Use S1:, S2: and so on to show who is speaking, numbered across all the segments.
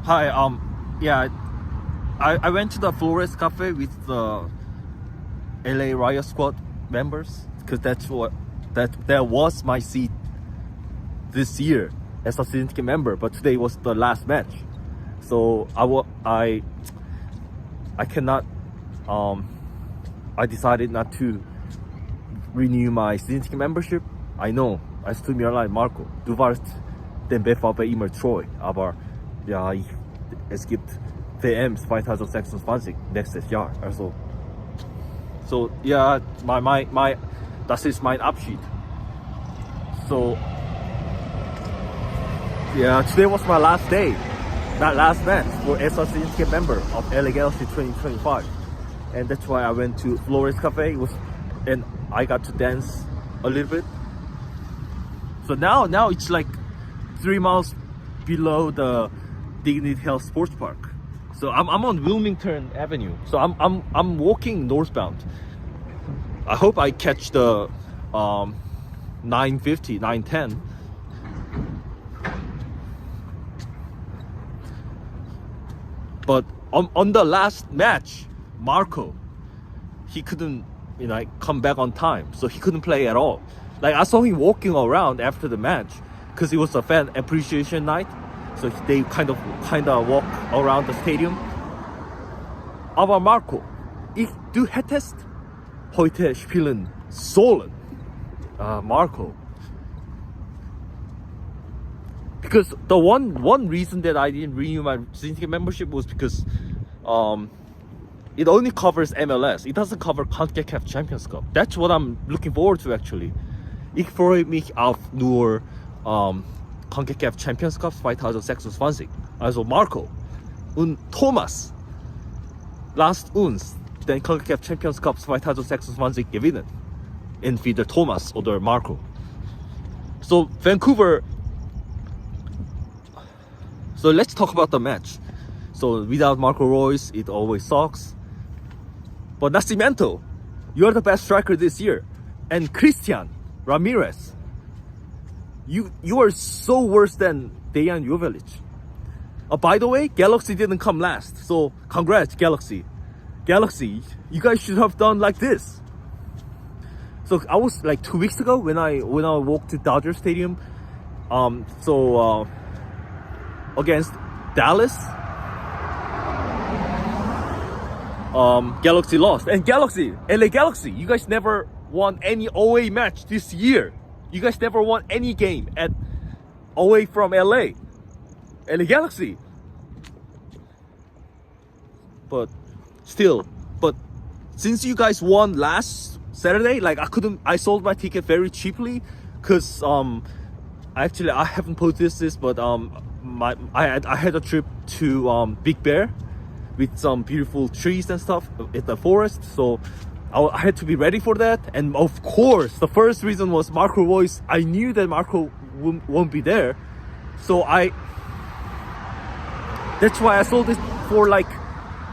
S1: Hi, yeah, I went to the Flores Cafe with the LA Riot Squad members because that was my seat this year as a season ticket member, but today was the last match, so I cannot I decided not to renew my season ticket membership. I know, es tut mir leid, Marco, du warst dem BVB immer treu, aber ja, es gibt WM 2026 nächstes Jahr, also so yeah, das ist mein Abschied. So yeah, today was my last day, that last match for as a season ticket member of LA Galaxy 2025, and that's why I went to Flores Cafe. And I got to dance a little bit. So now it's like 3 miles below the Dignity Health Sports Park. So I'm on Wilmington Avenue. So I'm walking northbound. I hope I catch the 9:50, 9:10. But on the last match, Marco, he couldn't come back on time, so he couldn't play at all. Like, I saw him walking around after the match because it was a fan appreciation night, so they kind of walk around the stadium. Aber Marco, du hättest heute spielen sollen. Marco, because the one reason that I didn't renew my season ticket membership was because it only covers MLS. It doesn't cover CONCACAF Champions Cup. That's what I'm looking forward to, actually. Ich freue mich auf nur CONCACAF Champions Cup 2026. Also Marco und Thomas, lasst uns den CONCACAF Champions Cup 2026 gewinnen. Entweder Thomas oder Marco. So Vancouver. So let's talk about the match. So without Marco Reus, it always sucks. But Nascimento, you're the best striker this year. And Christian Ramirez, you are so worse than Dejan Jovelic. By the way, Galaxy didn't come last. So congrats, Galaxy. Galaxy, you guys should have done like this. So I was like 2 weeks ago when I walked to Dodger Stadium. Against Dallas, Galaxy lost. And LA Galaxy, you guys never won any away match this year. You guys never won any game away from LA Galaxy. But since you guys won last Saturday, like I sold my ticket very cheaply because actually I haven't posted this, but I had a trip to Big Bear with some beautiful trees and stuff in the forest, so I had to be ready for that. And of course, the first reason was Marco Reus. I knew that Marco won't be there, so that's why I sold it for like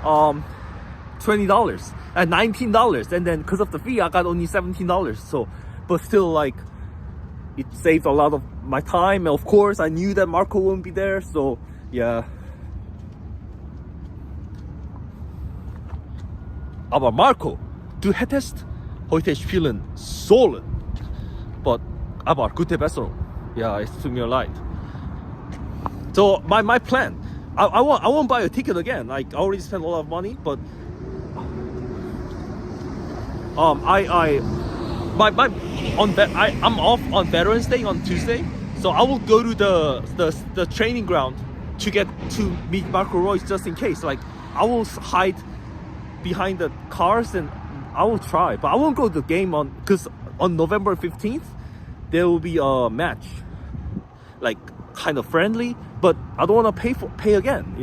S1: $20 and $19, and then because of the fee I got only $17. So but still, like, it saved a lot of my time. And of course, I knew that Marco won't be there, so yeah. Aber Marco, du hättest heute spielen sollen. Aber gute Besserung. Yeah, es tut mir leid. So my plan, I won't buy a ticket again. Like, I already spent a lot of money, but I'm off on Veterans Day on Tuesday, so I will go to the training ground to get to meet Marco Reus just in case. Like, I will hide behind the cars and I will try, but I won't go to the game because on November 15th there will be a match, like kind of friendly, but I don't want to pay again.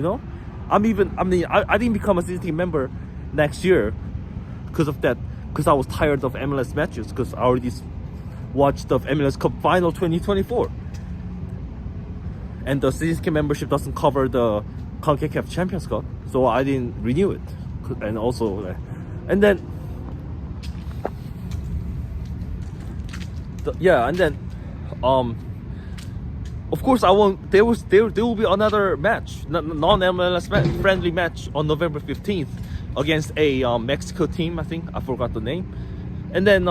S1: I didn't become a season ticket member next year because of that. Because I was tired of MLS matches, because I already watched the MLS Cup Final 2024. And the season ticket membership doesn't cover the CONCACAF Champions Cup, so I didn't renew it. And also, and then, of course, I won't. There will be another match, non-MLS friendly match on November 15th against a Mexico team. I think I forgot the name. And then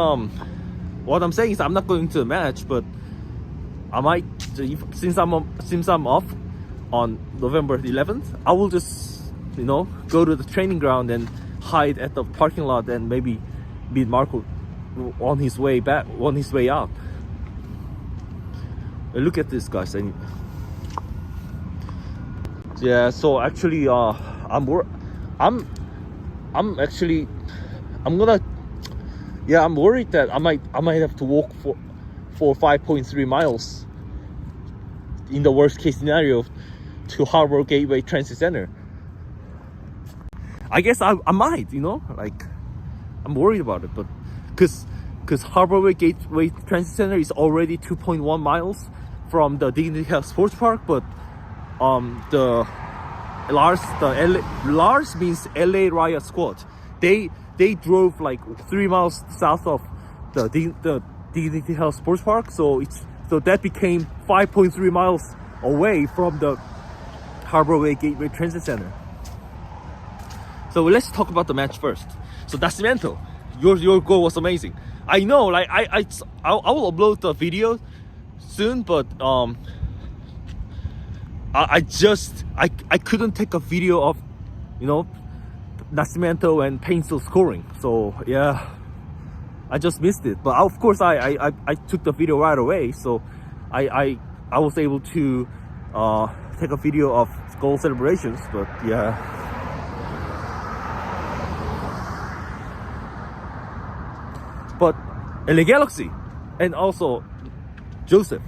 S1: what I'm saying is I'm not going to the match, but I might, since I'm off on November 11th, I will just go to the training ground and hide at the parking lot and maybe meet Marco on his way out. Look at this, guys. Yeah, so actually I'm worried that I might have to walk for 5.3 miles in the worst case scenario to Harbor Gateway Transit Center. I guess I might, like, I'm worried about it, but because Harbor Gateway Transit Center is already 2.1 miles from the Dignity Health Sports Park, but the Lars means LA Riot Squad. They drove like 3 miles south of the Dignity Health Sports Park, so that became 5.3 miles away from the Harbor Gateway Transit Center. So let's talk about the match first. So Nascimento, your goal was amazing. I know, like I will upload the video soon, but I couldn't take a video of Nascimento and Painsil scoring. So yeah, I just missed it. But of course I took the video right away, so I was able to take a video of goal celebrations. But yeah. But LA Galaxy and also Joseph,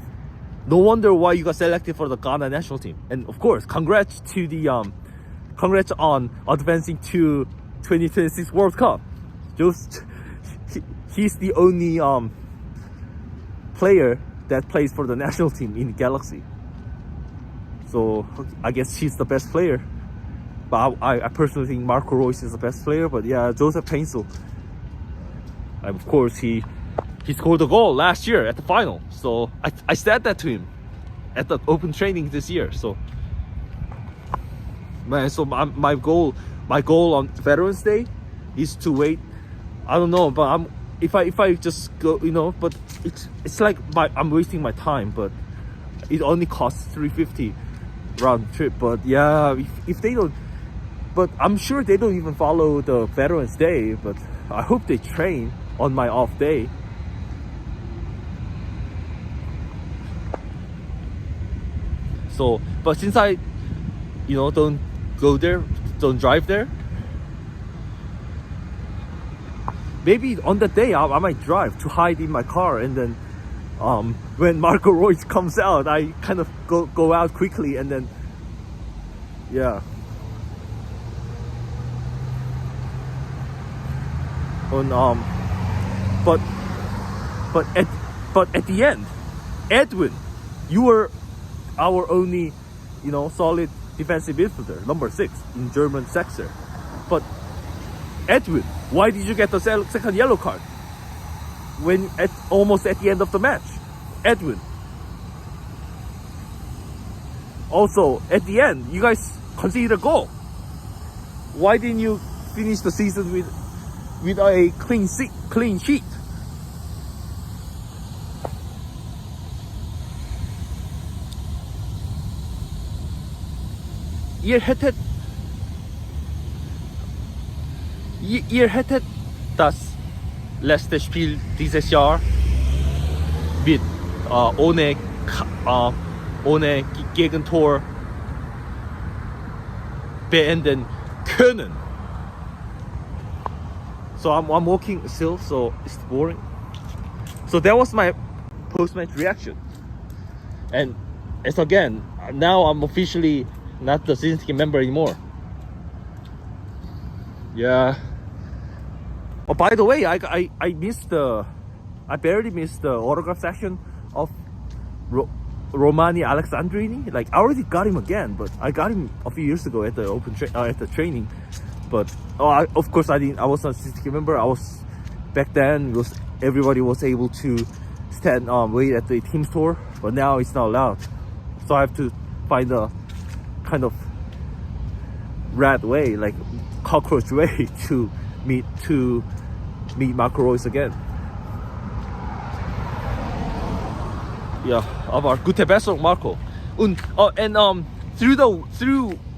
S1: no wonder why you got selected for the Ghana national team. And of course, congrats on advancing to 2026 World Cup. He's the only player that plays for the national team in Galaxy. So I guess he's the best player. But I personally think Marco Reus is the best player. But yeah, Joseph Painsil. And of course, he scored a goal last year at the final. So I said that to him at the open training this year. So man, so my goal on Veterans Day is to wait. I don't know, but if I just go, but it's like I'm wasting my time. But it only costs $350 round trip. But yeah, if they don't, but I'm sure they don't even follow the Veterans Day. But I hope they train on my off day. So, but since I, don't go there, don't drive there, maybe on the day I might drive to hide in my car, and then when Marco Reus comes out, I kind of go out quickly, and then yeah. But at the end, Edwin, you were our only, solid defensive midfielder, number 6 in German sector. But Edwin, why did you get the second yellow card when almost at the end of the match? Edwin. Also, at the end, you guys conceded a goal. Why didn't you finish the season with a clean sheet? Ihr hättet das letzte Spiel dieses Jahr mit ohne Gegentor beenden können. So I'm walking still, so it's boring. So that was my post-match reaction. And it's again, now I'm officially not the season ticket member anymore. Yeah. Oh, by the way, I barely missed the autograph section of Romani Alexandrini. Like, I already got him again, but I got him a few years ago at the at the training. But of course I was not a season ticket member. I was back then. Everybody was able to wait at the team store, but now it's not allowed. So I have to find a kind of rat way, like cockroach way, to meet Marco Reus again. Ja, aber gute Besserung, Marco. Und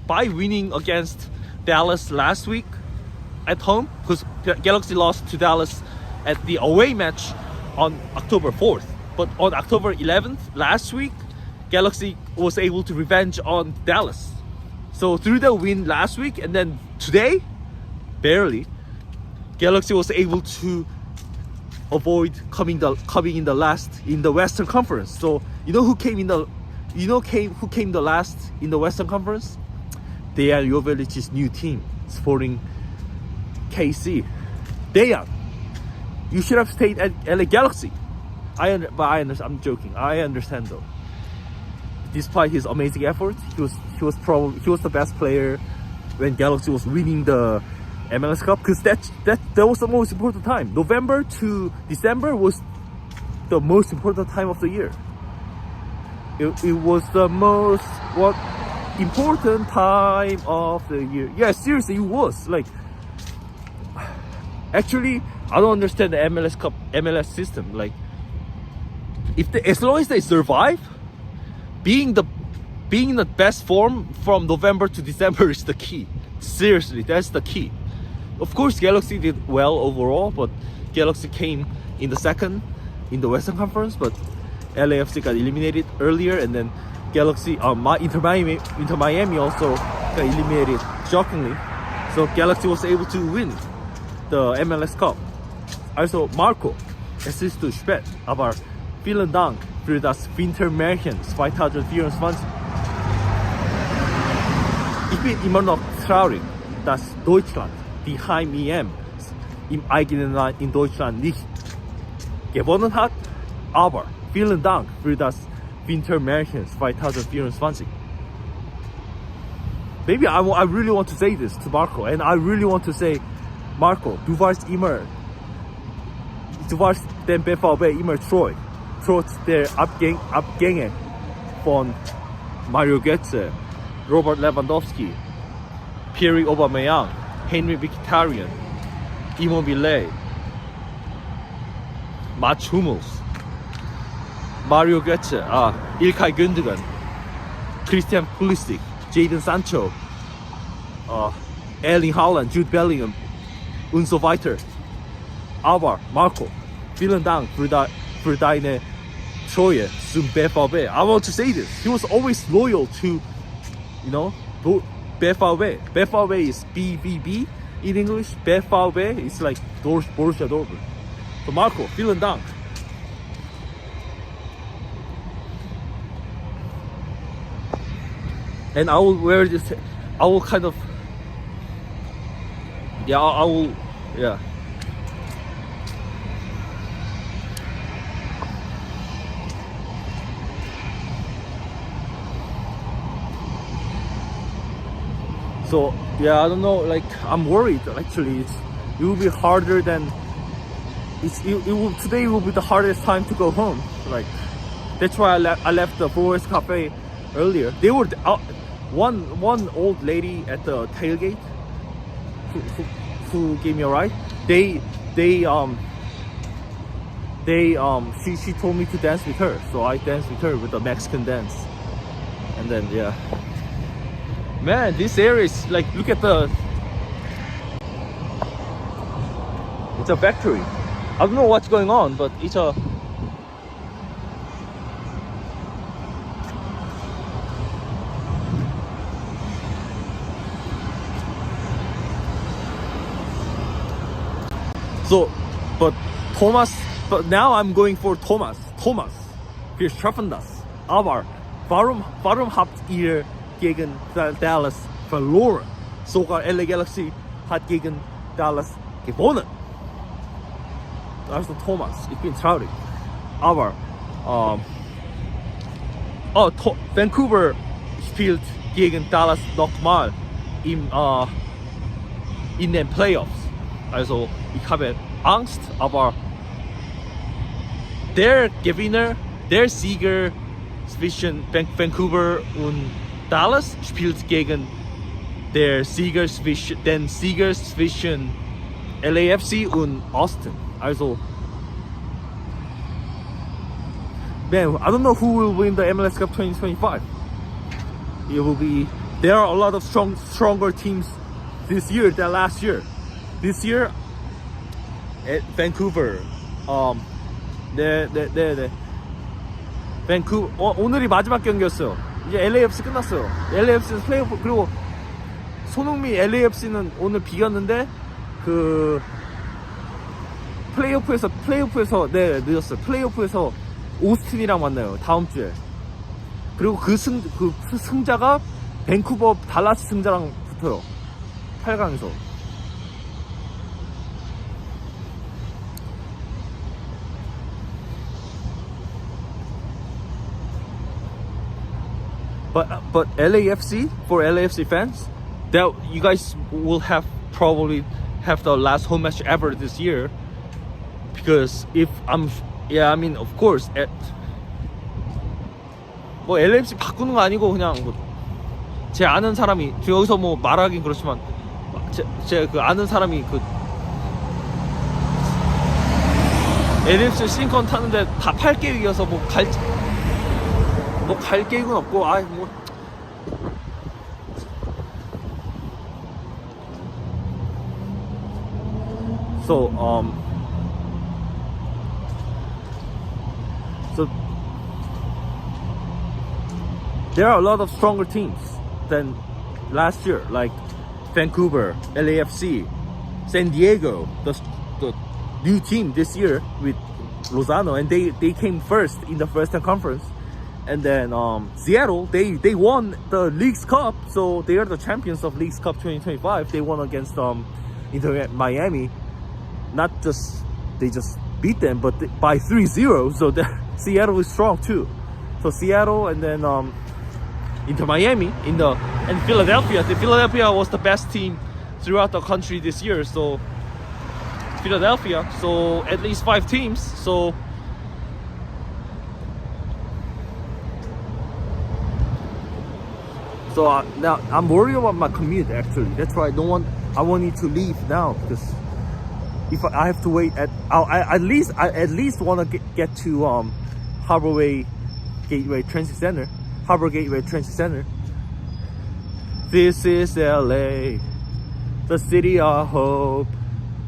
S1: by winning against Dallas last week at home, because Galaxy lost to Dallas at the away match on October 4th. But on October 11th, last week, Galaxy was able to revenge on Dallas. So through the win last week, and then today, barely, Galaxy was able to avoid coming in the last in the Western Conference. So who came the last in the Western Conference? Dejan Jovelic's new team, Sporting KC. Dejan, you should have stayed at LA Galaxy. But I understand. I'm joking. I understand though. Despite his amazing efforts, he was the best player when Galaxy was winning the MLS Cup, because that was the most important time. November to December was the most important time of the year. It was the most important time of the year. Yeah, seriously, it was. Like, actually, I don't understand the MLS Cup MLS system. Like, as long as they survive, being in the best form from November to December is the key. Seriously, that's the key. Of course, Galaxy did well overall, but Galaxy came in the second in the Western Conference, but LAFC got eliminated earlier, and then Galaxy, Inter Miami also got eliminated shockingly. So Galaxy was able to win the MLS Cup. Also, Marco, es ist zu spät, aber vielen Dank für das Wintermärchen 2024. Ich bin immer noch traurig, dass Deutschland die Heim-EM im eigenen Land in Deutschland nicht gewonnen hat, aber vielen Dank für das Wintermärchen 2024. Maybe I really want to say this to Marco, and I really want to say, Marco, du warst dem BVB immer treu, trotz der Abgänge von Mario Götze, Robert Lewandowski, Pierre Aubameyang, Henry Mkhitaryan, Immobile, Mats Hummels, Mario Götze, Ilkay Gündogan, Christian Pulisic, Jadon Sancho, Erling Haaland, Jude Bellingham und so weiter. Aber Marco, vielen Dank für deine Treue zum BVB. I want to say this. He was always loyal to, BVB. BVB is BVB in English. BVB is like Borussia Dortmund. So Marco, vielen Dank. And I will wear this. I will kind of. Yeah, I will. Yeah. So yeah, I don't know. Like, I'm worried. Actually, it will be harder than. Today will be the hardest time to go home. Like, that's why I left the Forest Cafe earlier. They were one old lady at the tailgate who gave me a ride. She told me to dance with her, so I danced with her with the Mexican dance. And then yeah, man, this area is like, look at it's a factory. I don't know what's going on, but it's a. So, but now I'm going for Thomas. Wir schaffen das. Aber warum habt ihr gegen Dallas verloren? Sogar LA Galaxy hat gegen Dallas gewonnen. Also Thomas, ich bin traurig. Aber Vancouver spielt gegen Dallas nochmal in den Playoffs. Also ich habe Angst, aber der Gewinner, der Sieger Vancouver und Dallas spielt gegen der Sieger zwischen LAFC und Austin. Also, man, I don't know who will win the MLS Cup 2025. It will be. There are a lot of stronger teams this year than last year. This year, at Vancouver, 네. 밴쿠 오늘이 마지막 경기였어요. 이제 LAFC 끝났어요. LAFC는 플레이오프. 그리고 손흥민 LAFC는 오늘 비겼는데 그 플레이오프에서 네 늦었어요. 플레이오프에서 오스틴이랑 만나요. 다음 주에. 그리고 그 승자가 밴쿠버 달라스 승자랑 붙어요. 8강에서. But LAFC, for LAFC fans, that you guys will probably have the last home match ever this year. Because I mean, of course, 뭐 LAFC 바꾸는 거 아니고 그냥 제 아는 사람이 여기서 뭐 말하긴 그렇지만 제 그 아는 사람이 그 LAFC 싱컨 타는데 다 8계획이어서 뭐 갈 계획은 없고 뭐 so there are a lot of stronger teams than last year, like Vancouver, LAFC, San Diego, the new team this year with Lozano, and they came first in the Western Conference. And then Seattle, they won the League's Cup, so they are the champions of League's Cup 2025. They won against Inter Miami. Not just they just beat them, but by 3-0. So Seattle is strong too. So Seattle and then Inter Miami and Philadelphia. Philadelphia was the best team throughout the country this year. So Philadelphia. So at least 5 teams. So. So now I'm worried about my commute actually. That's why I want you to leave now because if I have to wait I at least want to get to Harbor Gateway Transit Center. This is LA, the city of hope,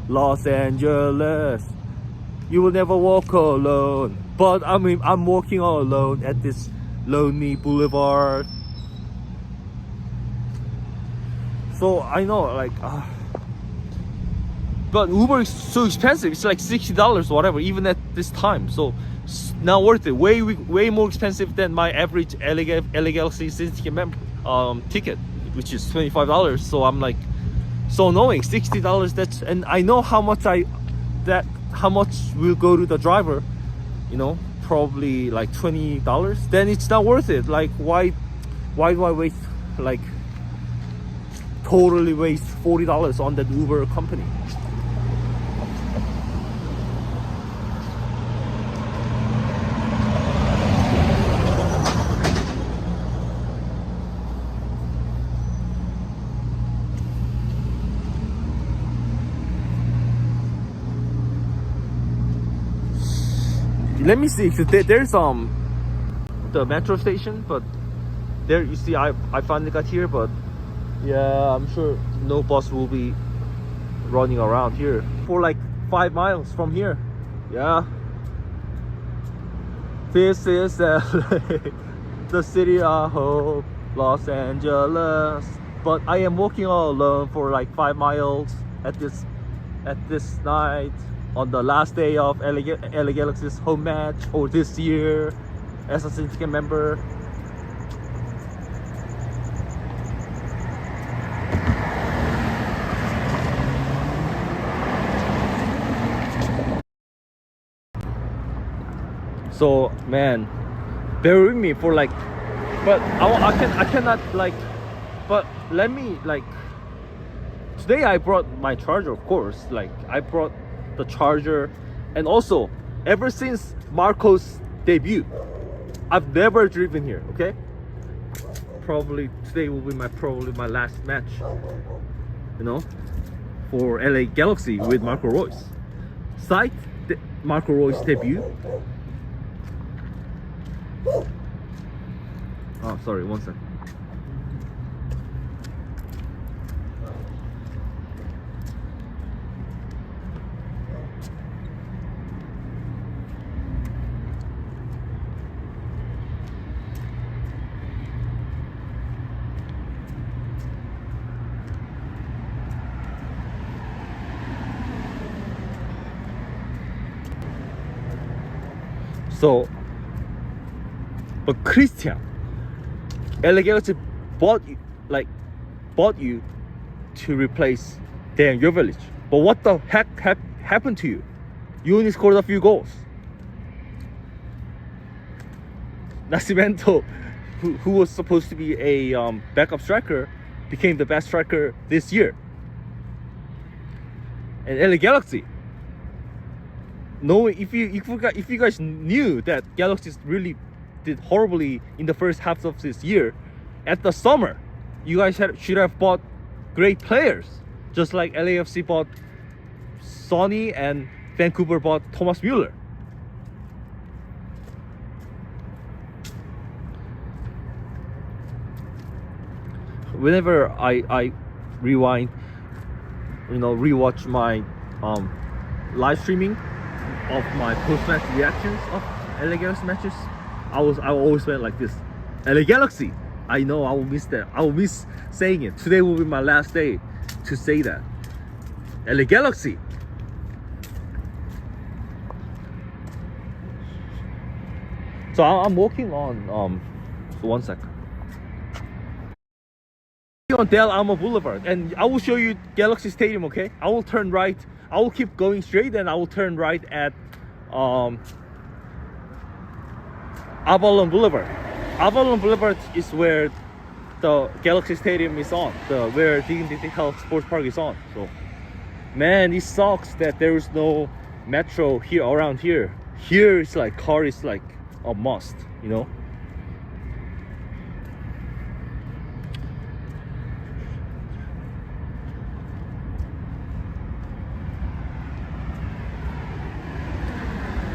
S1: Los Angeles. You will never walk alone, but I'm walking all alone at this lonely boulevard. So I know, like, but Uber is so expensive. It's like $60 or whatever, even at this time. So it's not worth it. Way more expensive than my average LA Galaxy season ticket, which is $25. So I'm like, so annoying. $60. And I know how much will go to the driver. You know, probably like $20. Then it's not worth it. Like, why do I waste like? Totally waste $40 on that Uber company. Let me see. There's the metro station, but there you see I finally got here, but. Yeah, I'm sure no bus will be running around here for like 5 miles from here. Yeah. This is LA, the city of hope, Los Angeles. But I am walking all alone for like 5 miles at this night on the last day of LA Galaxy's home match or this year as a syndicate member. So man, bear with me for like, but I cannot like, but let me like. Today I brought my charger, of course. Like I brought the charger, and also ever since Marco's debut, I've never driven here. Okay, probably today will be probably my last match, you know, for LA Galaxy with Marco Reus. Site Marco Reus debut. Oh, sorry, one second. So, but Christian, LA Galaxy bought you to replace Dan Jovelic. But what the heck happened to you? You only scored a few goals. Nascimento, who was supposed to be a backup striker, became the best striker this year. And LA Galaxy, knowing if you guys knew that Galaxy really did horribly in the first half of this year, at the summer, you guys should have bought great players, just like LAFC bought Sonny and Vancouver bought Thomas Mueller. Whenever I rewind, rewatch my live streaming of my post-match reactions of LA Galaxy matches, I always went like this: LA Galaxy. I know I will miss that. I will miss saying it. Today will be my last day to say that. LA Galaxy. So I'm walking on one second. On Del Alma Boulevard, and I will show you Galaxy Stadium. Okay, I will turn right. I will keep going straight, and I will turn right at Avalon Boulevard. Avalon Boulevard is where the Galaxy Stadium is on, where Dignity Health Sports Park is on. So, man, it sucks that there is no metro here around here. Here it's like car is like a must, you know.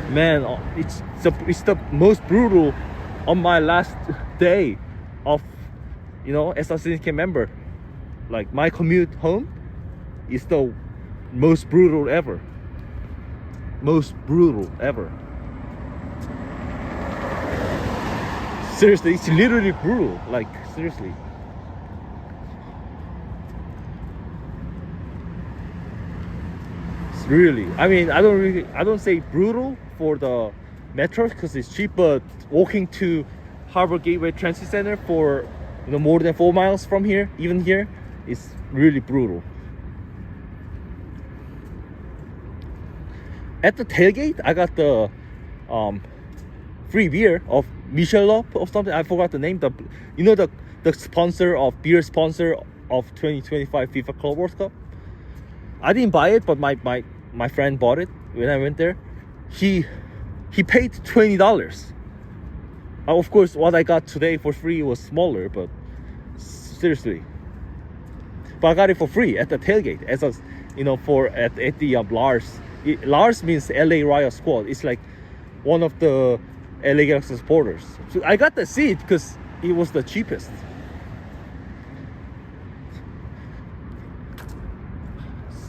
S1: Man, it's the most brutal on my last day of, as a CK member. Like, my commute home is the most brutal ever. Most brutal ever. Seriously, it's literally brutal. Like, seriously. Really, I mean, I don't say brutal for the metro because it's cheap, but walking to Harbor Gateway Transit Center for more than 4 miles from here, even here, is really brutal. At the tailgate, I got the free beer of Michelob or something. I forgot the name. The sponsor of beer sponsor of 2025 FIFA Club World Cup. I didn't buy it, but my friend bought it when I went there. He paid $20. Of course, what I got today for free was smaller, but seriously. But I got it for free at the tailgate, at the Lars. Lars means LA Riot Squad. It's like one of the LA Galaxy supporters. So I got the seat because it was the cheapest.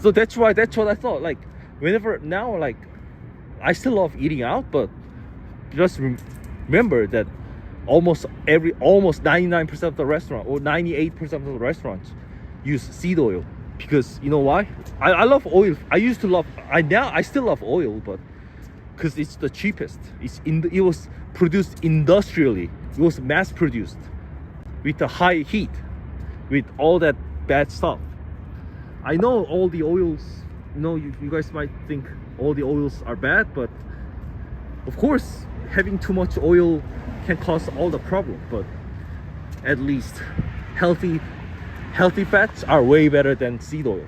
S1: So that's what I thought. Like, whenever now, like, I still love eating out, but just remember that almost 99% of the restaurant or 98% of the restaurants use seed oil, because you know why? I love oil. I still love oil, but because it's the cheapest. It was produced industrially. It was mass produced with the high heat, with all that bad stuff. I know all the oils, you guys might think all the oils are bad, but of course having too much oil can cause all the problem, but at least healthy fats are way better than seed oil.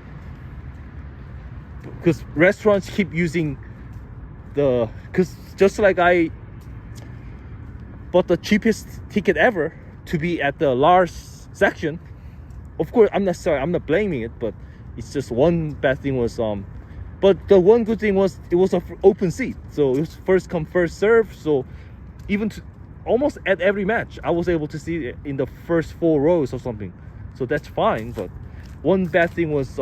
S1: Because restaurants keep using because just like but the cheapest ticket ever to be at the large section. Of course, I'm not blaming it, but it's just one bad thing was but the one good thing was it was an open seat, so it was first come first serve. So even almost at every match, I was able to see it in the first 4 rows or something. So that's fine. But one bad thing was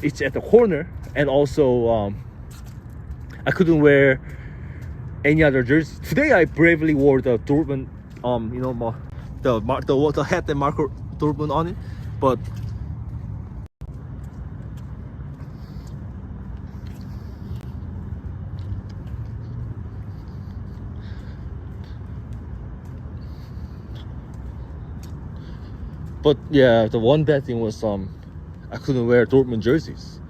S1: it's at the corner, and also I couldn't wear any other jersey. Today I bravely wore the Dortmund, the hat that Marco Dortmund on it, but yeah, the one bad thing was I couldn't wear Dortmund jerseys,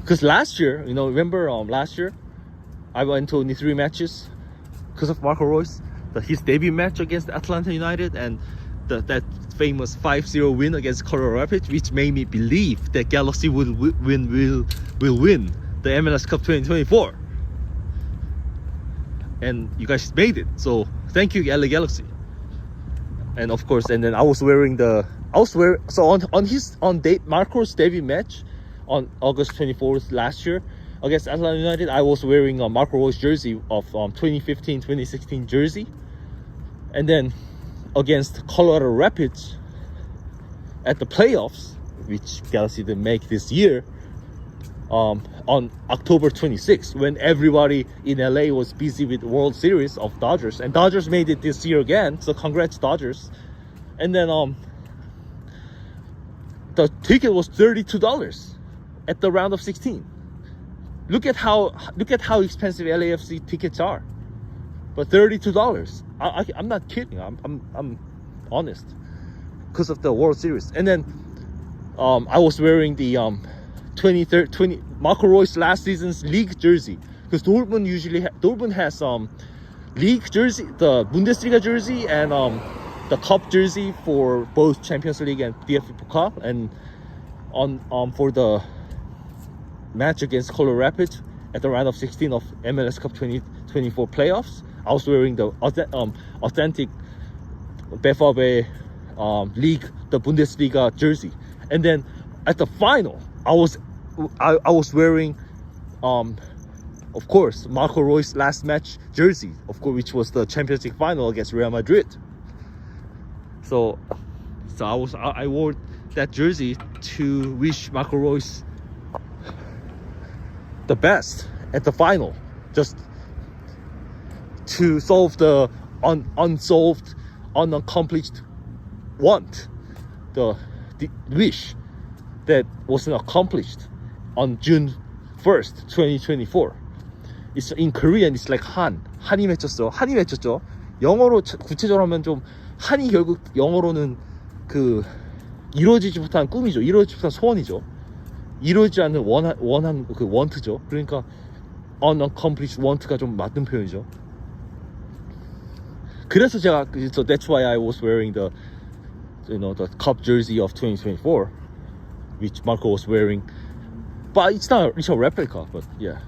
S1: because last year, remember last year I went to only 3 matches because of Marco Reus, his debut match against Atlanta United and that famous 5-0 win against Colorado Rapids, which made me believe that Galaxy will win the MLS Cup 2024. And you guys made it, so thank you, LA Galaxy. And of course, and then I was wearing on Marco's debut match on August 24th last year against Atlanta United, I was wearing a Marco Reus jersey of 2015-2016 jersey. And then against Colorado Rapids at the playoffs, which Galaxy didn't make this year, on October 26th, when everybody in LA was busy with World Series of Dodgers, and Dodgers made it this year again, so congrats Dodgers. And then the ticket was $32 at the round of 16. Look at how expensive LAFC tickets are, but $32. I'm not kidding. I'm honest, because of the World Series. And then I was wearing the 20 Marco Reus last season's league jersey, because Dortmund has league jersey, the Bundesliga jersey, and the cup jersey for both Champions League and DFB Pokal. And for the match against Colorado Rapids at the round of 16 of MLS Cup 2024 playoffs, I was wearing the authentic BVB league, the Bundesliga jersey. And then at the final, I was wearing of course Marco Reus last match jersey, of course, which was the Champions League final against Real Madrid. So I wore that jersey to wish Marco Reus the best at the final, just to solve the unaccomplished want, the wish that wasn't accomplished on June 1st, 2024. It's in Korean, it's like 한이 맺혔죠. 영어로 구체적으로 하면 좀 한이 결국 영어로는 그 이루어지지 못한 꿈이죠. 이루어지지 못한 소원이죠. 이루어지지 않는 원한 그 want죠. 그러니까 unaccomplished want가 좀 맞는 표현이죠. 그래서 제가, so that's why I was wearing the cup jersey of 2024, which Marco was wearing, but it's a replica, but yeah.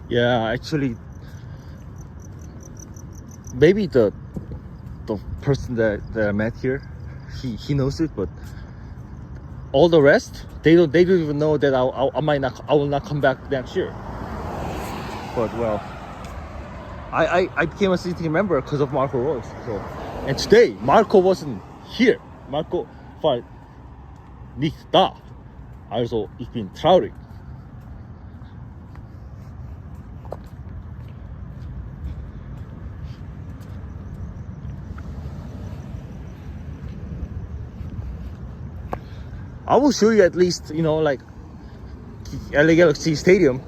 S1: Yeah, actually, maybe the person that I met here, he knows it, but all the rest, they don't even know that I will not come back next year. But well, I became a season member because of Marco Reus. So, and today Marco wasn't here. Marco war nicht da. Also ich bin traurig. I will show you at least, like LA Galaxy Stadium,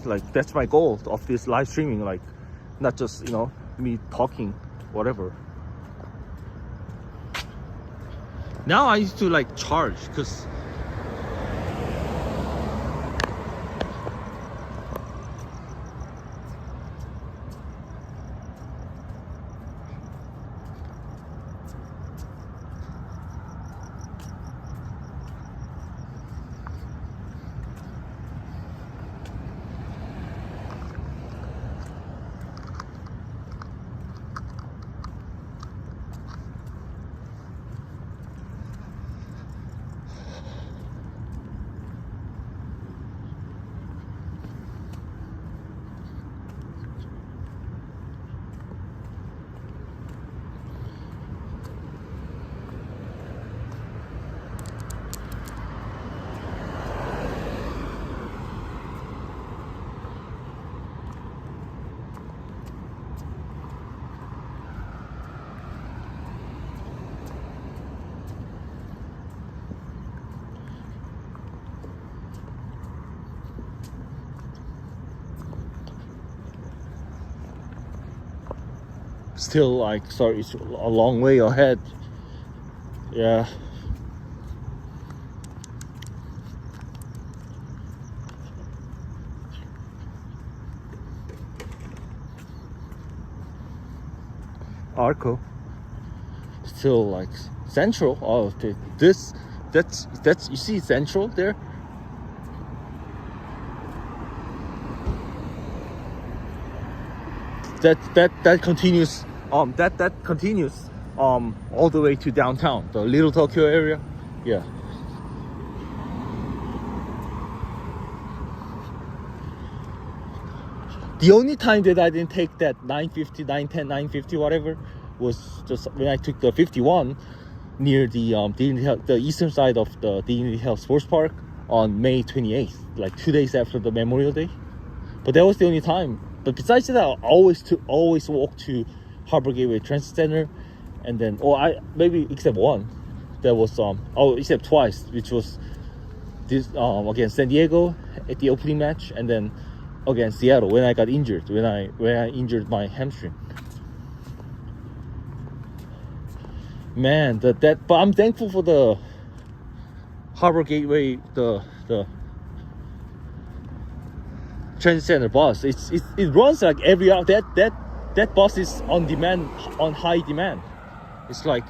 S1: like that's my goal of this live streaming, like not just, me talking, whatever. Now I used to like charge because still like, sorry, it's a long way ahead. Yeah. Arco. Still like central. Oh, that's you see central there. That continues. That continues all the way to downtown, the Little Tokyo area. Yeah. The only time that I didn't take that 950, 910, 950, whatever, was just when I took the 51 near the eastern side of the Dignity Health Sports Park on May 28th, like 2 days after the Memorial Day. But that was the only time. But besides that, I always walk to Harbor Gateway Transit Center, and then maybe except one, that was except twice, which was this against San Diego at the opening match, and then against Seattle when I got injured, when I injured my hamstring. Man, but I'm thankful for the Harbor Gateway, the Transit Center bus. It runs like every hour. That bus is on demand, on high demand. It's like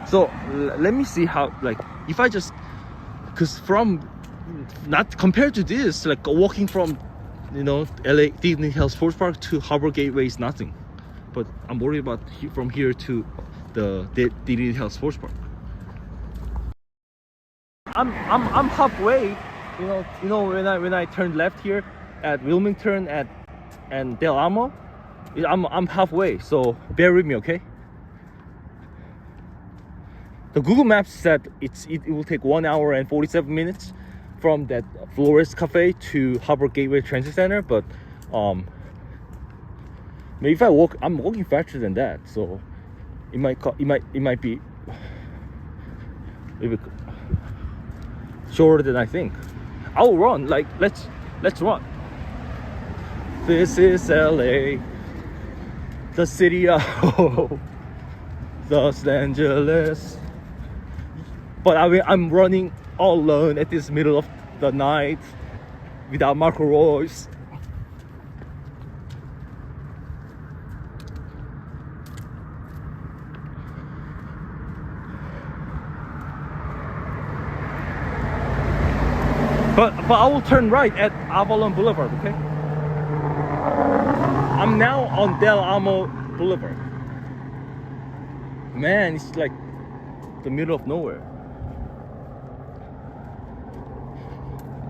S1: so let me see how, like, if I just, because from not compared to this, like walking from LA Dignity Health Sports Park to Harbor Gateway is nothing, but I'm worried about from here to the Dignity Health Sports Park. I'm halfway. When I turned left here at Wilmington and Del Amo, I'm halfway. So bear with me, okay? The Google Maps said it will take 1 hour and 47 minutes from that Flores Cafe to Harbor Gateway Transit Center, but maybe if I walk, I'm walking faster than that, so it might be maybe shorter than I think. I'll run. Like let's run. This is LA, the city of Los Angeles. But I'm running all alone at this middle of the night without Marco Reus. But I will turn right at Avalon Boulevard, okay? I'm now on Del Amo Boulevard. Man, it's like the middle of nowhere.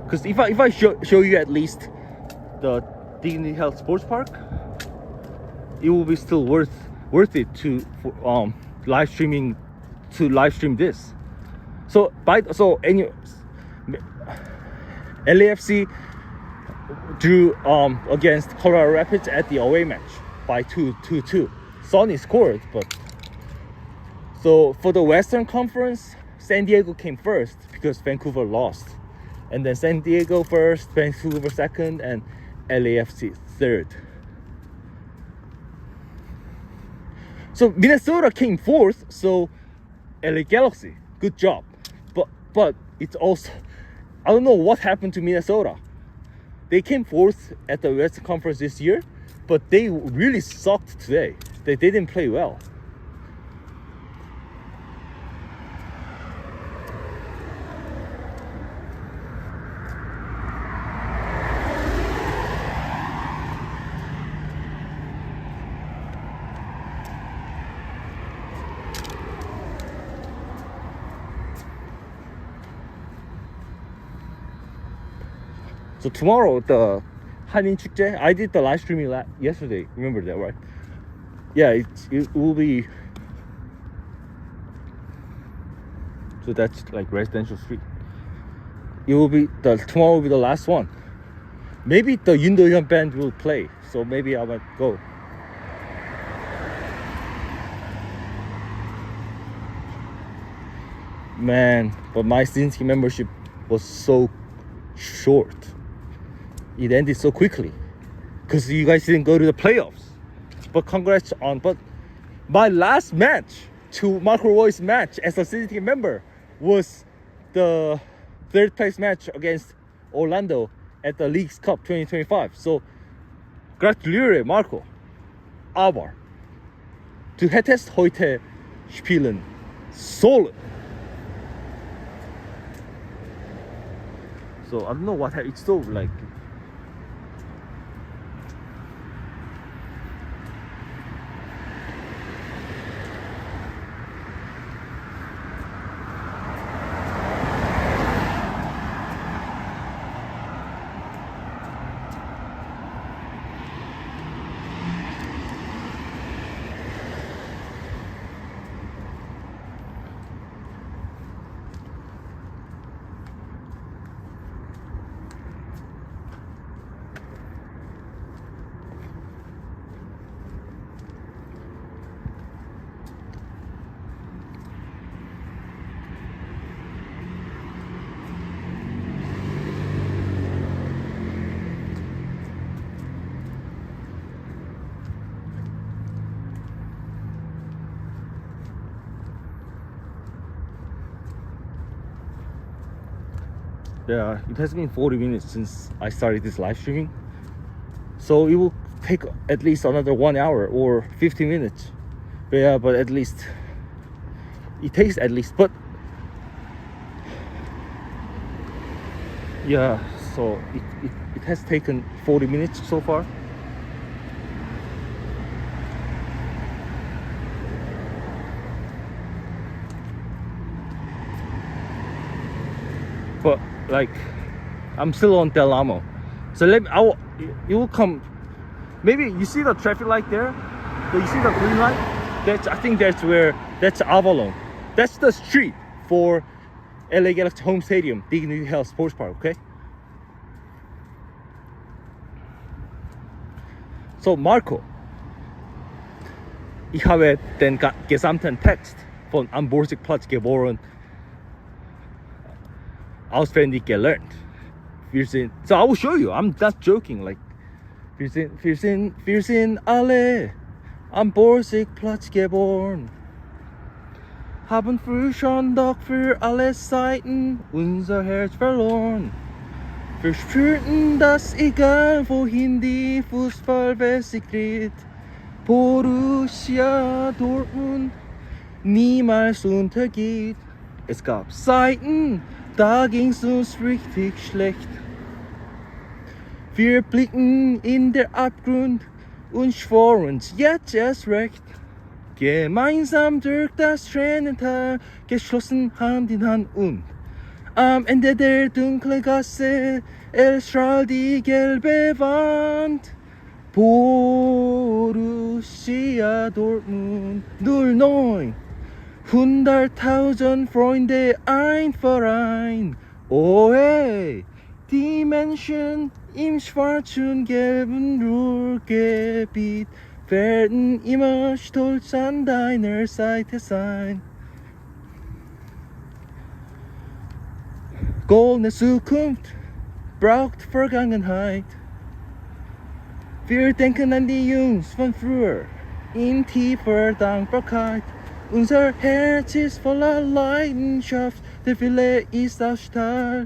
S1: Because if I show you at least the Dignity Health Sports Park, it will be still worth it to live stream this. So LAFC drew against Colorado Rapids at the away match by 2-2. Sonny scored, but so for the Western Conference, San Diego came first because Vancouver lost, and then San Diego first, Vancouver second, and LAFC third. So Minnesota came fourth, so LA Galaxy, good job. But it's also, I don't know what happened to Minnesota. They came fourth at the Western Conference this year, but they really sucked today. They didn't play well. So tomorrow, the Hanin Chukje, I did the live streaming yesterday. Remember that, right? Yeah, it will be. So that's like residential street. It will be tomorrow will be the last one. Maybe the Yoon Do-hyun band will play, so maybe I might go. Man, but my Sinski membership was so short. It ended so quickly because you guys didn't go to the playoffs. But congrats on. But my last match to Marco Roy's match as a Sinski member was the third place match against Orlando at the Leagues Cup 2025. So, gratuleere Marco. Aber du hättest heute spielen sollen. So I don't know what it's so like. Yeah, it has been 40 minutes since I started this live streaming. So it will take at least another 1 hour or 50 minutes. But yeah, but at least it takes at least, but yeah, so it has taken 40 minutes so far. But like I'm still on Del Amo, so you will come. Maybe you see the traffic light there. You see the green light. I think that's Avalon. That's the street for LA Galaxy home stadium, Dignity Health Sports Park. Okay. So Marco, ich habe den gesamten Text von Am Borsigplatz geboren auswendig gelernt. So I will show you. I'm not joking. Like, wir sind alle am Borsigplatz geboren, haben früh schon doch für alle Seiten unser Herz verloren. Wir spürten, dass egal wohin die Fußballwelt geht, Borussia Dortmund niemals untergeht. Es gab Zeiten, da ging's uns richtig schlecht. Wir blicken in der Abgrund und schworen's jetzt erst recht. Gemeinsam durch das Tränental, geschlossen Hand in Hand und am Ende der dunklen Gasse erstrahlt die gelbe Wand. Borussia Dortmund 09. 100.000 Freunde, ein Verein. Oh hey, die Menschen im schwarzen gelben Ruhrgebiet werden immer stolz an deiner Seite sein. Goldene Zukunft braucht Vergangenheit. Wir denken an die Jungs von früher in tiefer Dankbarkeit. Unser Herz ist voller Leidenschaft, der Wille ist aus Stahl.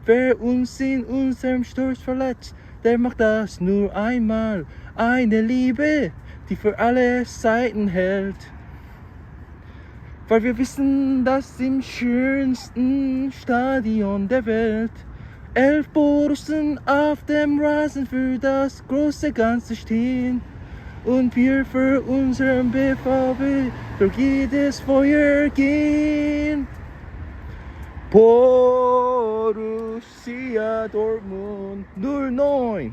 S1: Wer uns in unserem Stolz verletzt, der macht das nur einmal. Eine Liebe, die für alle Seiten hält. Weil wir wissen, dass im schönsten Stadion der Welt 11 Borussen auf dem Rasen für das große Ganze stehen. Und wir für unseren BVB durch jedes Feuer gehen. Borussia Dortmund 09.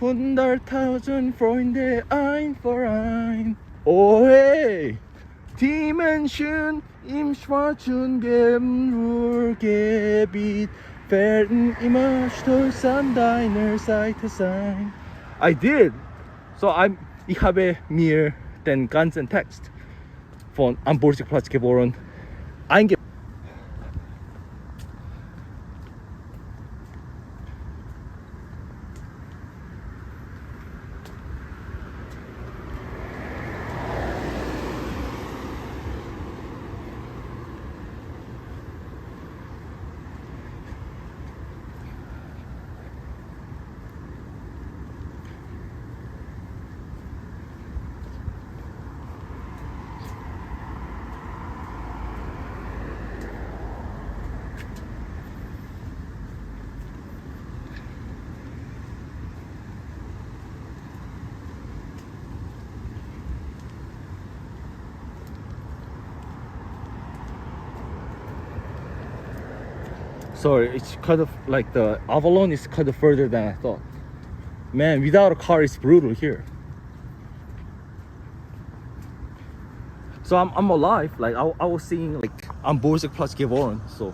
S1: 100.000 Freunde, ein Verein. Oh hey, die Menschen im schwarzen gelben Ruhrgebiet werden immer stolz an deiner Seite sein. I did. So ich habe mir den ganzen Text von Am Borsigplatz geboren eingegeben. Sorry, it's kind of like the Avalon is kind of further than I thought. Man, without a car, it's brutal here. So I'm alive. Like I was seeing like Am Borsigplatz geboren. So.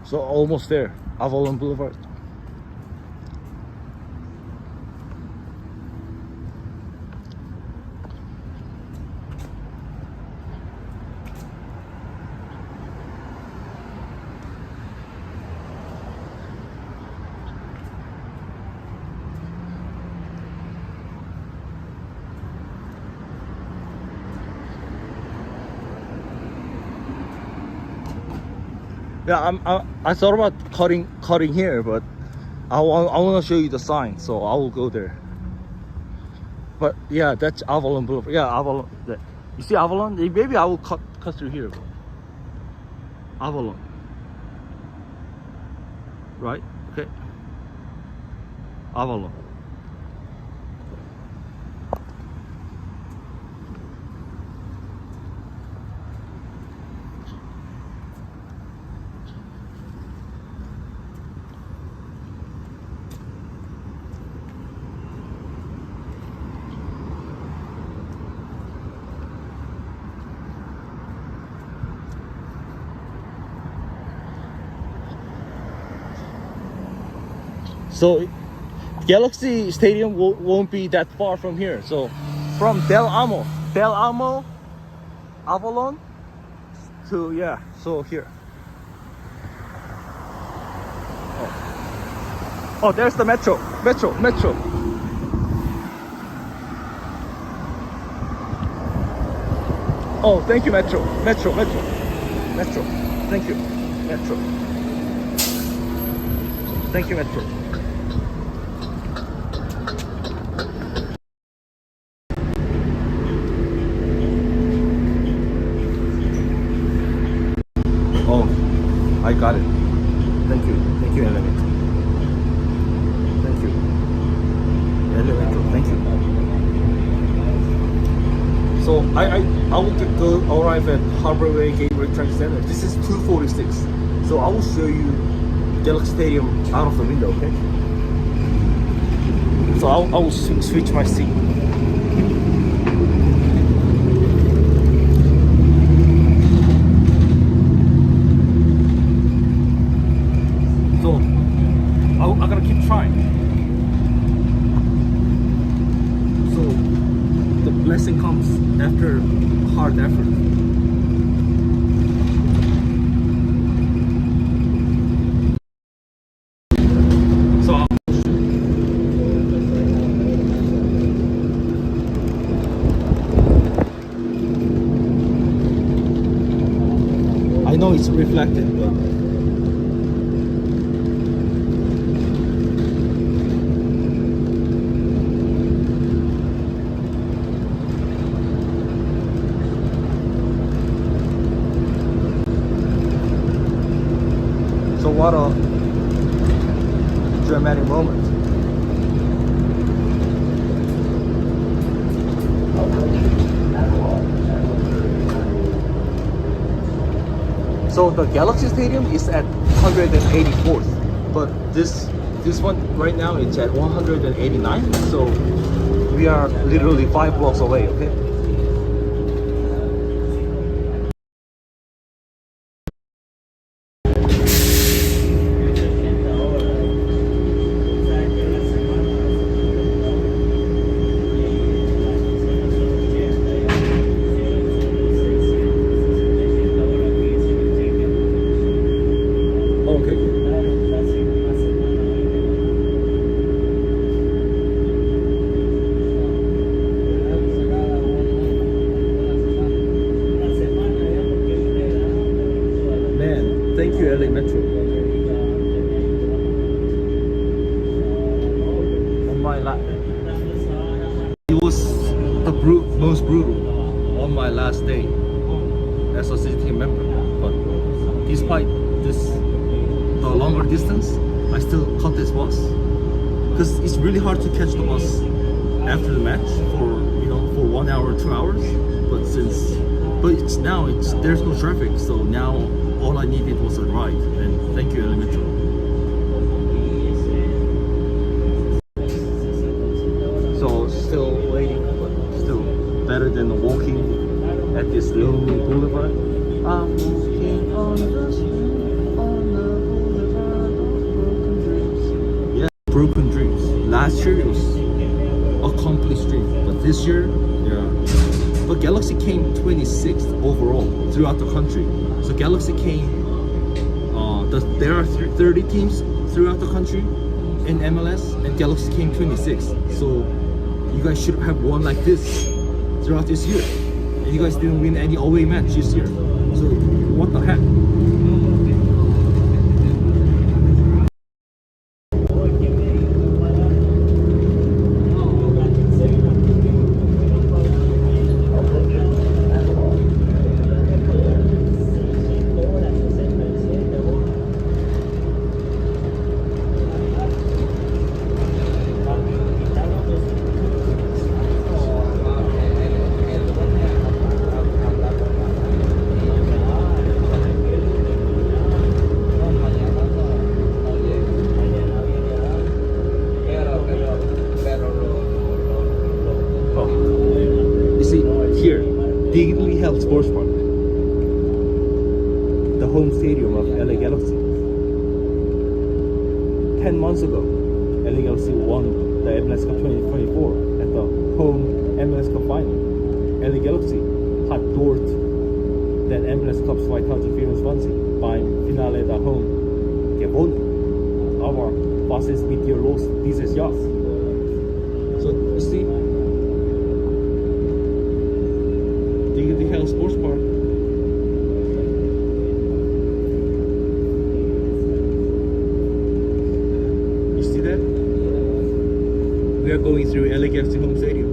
S2: So almost there, Avalon Boulevard. Yeah, I thought about cutting here, but I want to show you the sign, so I will go there. But yeah, that's Avalon Boulevard. Yeah, Avalon. You see Avalon? Maybe I will cut through here. Avalon. Right? Okay. Avalon. So Galaxy Stadium won't be that far from here. So from Del Amo, Avalon to, yeah, so here. Oh, there's the metro. Oh, thank you, metro. Thank you, metro. Thank you, metro. Oh, I got it. Thank you, elevator. Thank you, elevator. Thank you. So I will go arrive at Harbor Way Gateway Trade Center. This is 246. So I will show you Galaxy Stadium out of the window. Okay. So I will switch my seat. So I'm gonna keep trying. So the blessing comes after hard effort. So I know it's reflected, but so what a dramatic moment. So the Galaxy Stadium is at 184th, but this one right now it's at 189th. So we are literally 5 blocks away. Okay. Thank you, LA Metro. On my last, it was the most brutal on my last day as a city team member. But despite the longer distance, I still caught this bus because it's really hard to catch the bus after the match for 1 hour, 2 hours. But there's no traffic, so now all I needed was a ride. And thank you, LA Metro. So still waiting, but still better than walking at this lonely boulevard. I'm walking on the street, on the last year it was a complete stream, but this year, yeah. But Galaxy came 26th overall throughout the country. So Galaxy came. There are 30 teams throughout the country in MLS, and Galaxy came 26th. So you guys should have won like this throughout this year. And you guys didn't win any away match this year. So what the heck? Here, Dignity Health Sports Park, the home stadium of LA Galaxy. 10 months ago, LA Galaxy won the MLS Cup 2024 at the home MLS Cup final. LA Galaxy hat dort den MLS Cup 2024 beim Finale der Home gewonnen. Aber was ist mit dir los dieses Jahr? So, you see, Dignity Health Sports Park. You see that? We are going through LA Galaxy home stadium.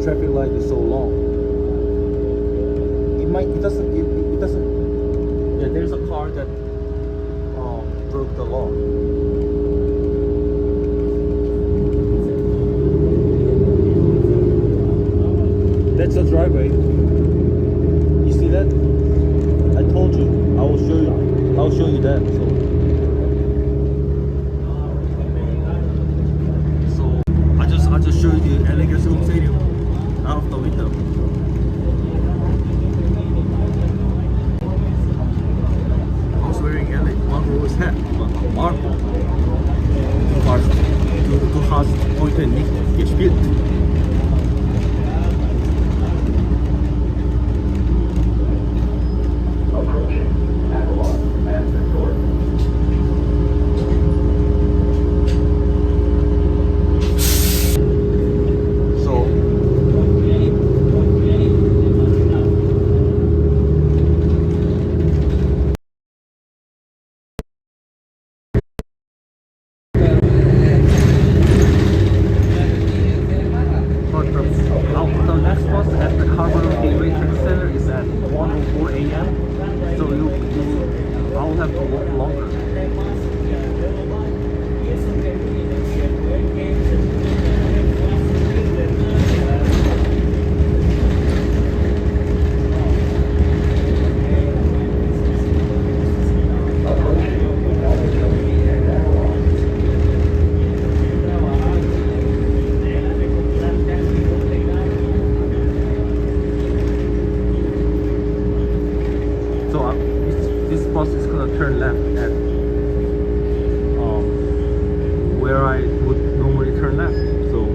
S2: Traffic light is so long. It doesn't. Yeah, there's a car that broke the law. That's the driveway. You see that? I told you. I will show you. I'll show you that. So I just showed you the LA Galaxy home stadium out of the window. I was wearing LA Marlboro's hat, but Marlboro. Du hast heute nicht gespielt. The next bus at the Carbon Gateway Trade Center is at 1:04 a.m. So I will have to walk longer. This bus is gonna turn left at where I would normally turn left. So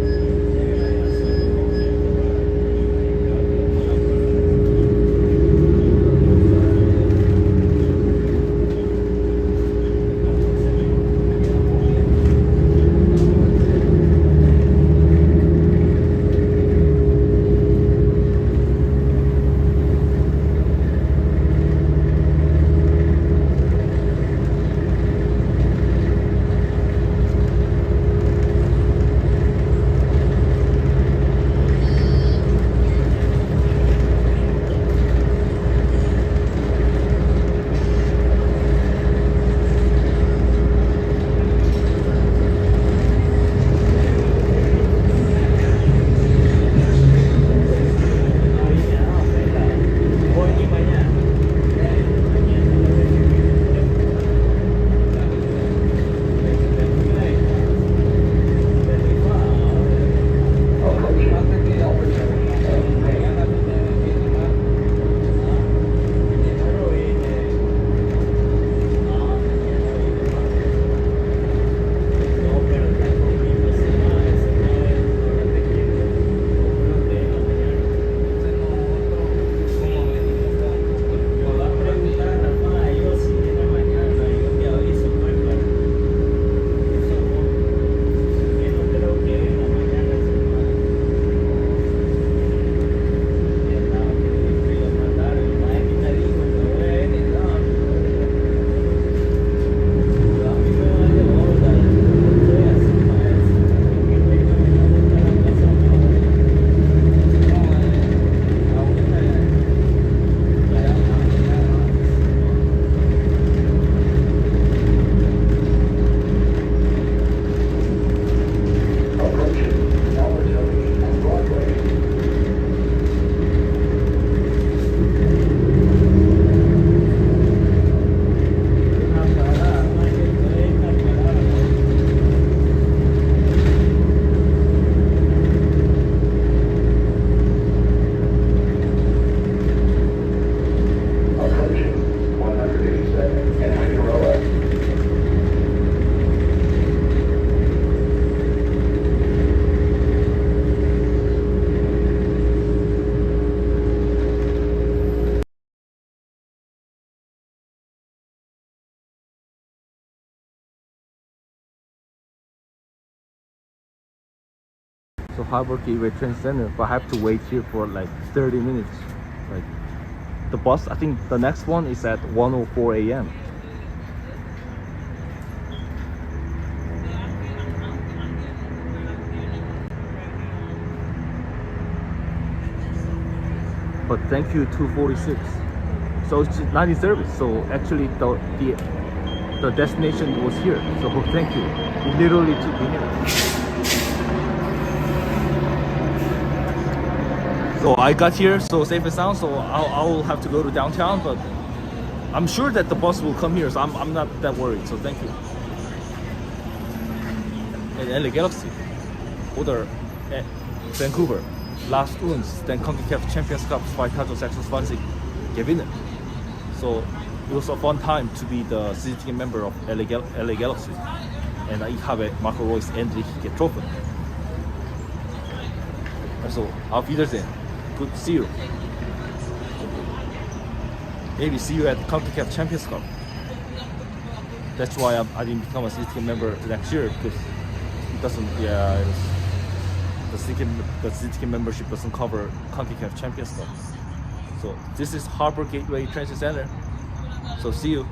S2: So Harbor Gateway Train Center, but I have to wait here for like 30 minutes. Like the bus, I think the next one is at 1:04 a.m. But thank you 246. So it's not in service. So actually the destination was here. So thank you. It literally took me here. So I got here so safe and sound. So I'll have to go to downtown, but I'm sure that the bus will come here. So I'm not that worried. So thank you. And LA Galaxy oder Vancouver. Lasst uns den CONCACAF Champions Cup 2026 gewinnen. So it was a fun time to be the visiting member of LA Galaxy. And ich habe Marco Reus endlich getroffen. Also, auf Wiedersehen. Good to see you. Maybe see you at CONCACAF Champions Cup. That's why I didn't become a visiting member next year, because it doesn't, the city membership doesn't cover CONCACAF Champions Cup. So this is Harbor Gateway Transit Center. So see you.